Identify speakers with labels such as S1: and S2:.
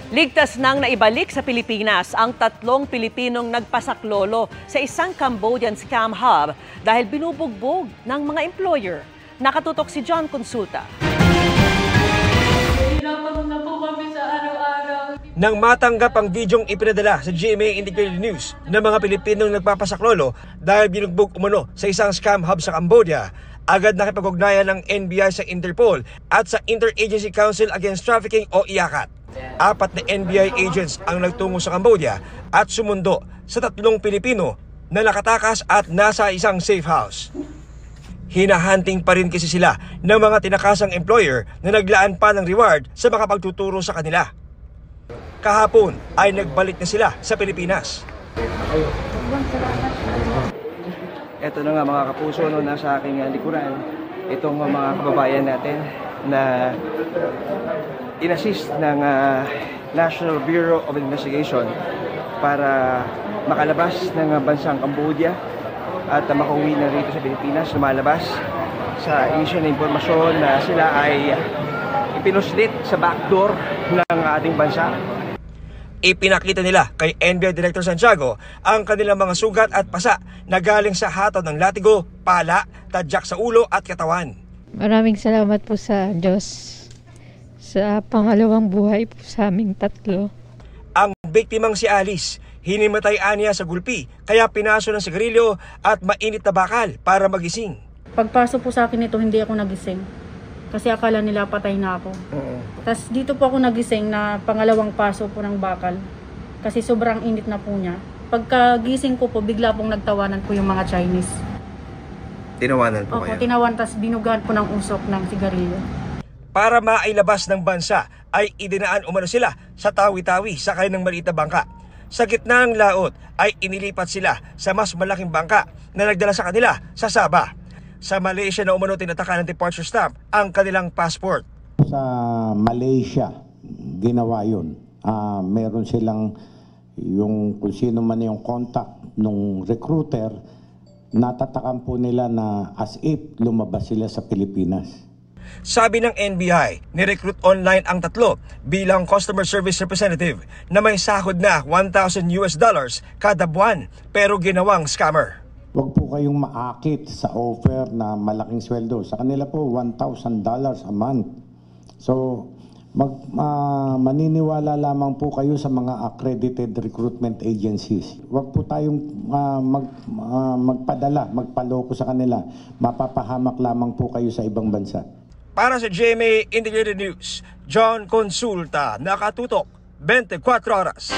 S1: Ligtas nang naibalik sa Pilipinas ang 3 Pilipinong nagpasaklolo sa isang Cambodian scam hub dahil binubugbog ng mga employer. Nakatutok si John Consulta.
S2: Hirapan na po kami sa araw-araw.
S3: Nang matanggap ang bidyong ipinadala sa GMA Integrated News ng mga Pilipinong nagpapasaklolo dahil binugbog umano sa isang scam hub sa Cambodia, agad nakipag-ugnayan ng NBI sa Interpol at sa Interagency Council Against Trafficking o IACAT. 4 na NBI agents ang nagtungo sa Cambodia at sumundo sa 3 Pilipino na nakatakas at nasa isang safe house. Hinahunting pa rin kasi sila ng mga tinakasang employer na naglaan pa ng reward sa makapagtuturo sa kanila. Kahapon ay nagbalik na sila sa Pilipinas.
S4: Ito na nga mga kapuso, nasa aking likuran, itong mga kababayan natin na in-assist ng National Bureau of Investigation para makalabas ng bansang Cambodia at makauwi na rito sa Pilipinas. Lumalabas sa issue na impormasyon na sila ay ipinuslit sa backdoor ng ating bansa.
S3: Ipinakita nila kay NBI Director Santiago ang kanilang mga sugat at pasa na galing sa hataw ng latigo, pala, tadyak sa ulo at katawan.
S5: Maraming salamat po sa Diyos sa pangalawang buhay po sa aming 3.
S3: Ang biktimang si Alice, hinimatay niya sa gulpi kaya pinaso ng sigarilyo at mainit na bakal para magising.
S2: Pagpasok po sa akin ito, hindi ako nagising. Kasi akala nila patay na ako. Tapos dito po ako nagising na pangalawang paso po ng bakal. Kasi sobrang init na po niya. Pagkagising ko po, bigla pong nagtawanan po yung mga Chinese.
S3: Tinawanan po
S2: Opo,
S3: kayo?
S2: tinawan, tapos binugahan po ng usok ng sigarilyo.
S3: Para mailabas ng bansa ay idinaan umano sila sa Tawi-Tawi sakay ng maliit na bangka. Sa gitna ng laot ay inilipat sila sa mas malaking bangka na nagdala sa kanila sa Sabah. Sa Malaysia na umano tinataka ng departure stamp ang kanilang passport.
S6: Sa Malaysia ginawa yun. Meron silang yung kung sino man yung contact ng recruiter, natatakan po nila na as if lumabas sila sa Pilipinas.
S3: Sabi ng NBI, ni-recruit online ang 3 bilang customer service representative na may sahod na $1,000 kada buwan pero ginawang scammer.
S6: Huwag po kayong maakit sa offer na malaking sweldo. Sa kanila po $1,000 a month. So maniniwala lamang po kayo sa mga accredited recruitment agencies. Huwag po tayong magpaloko sa kanila. Mapapahamak lamang po kayo sa ibang bansa.
S3: Para sa GMA Integrated News, John Consulta, nakatutok 24 oras.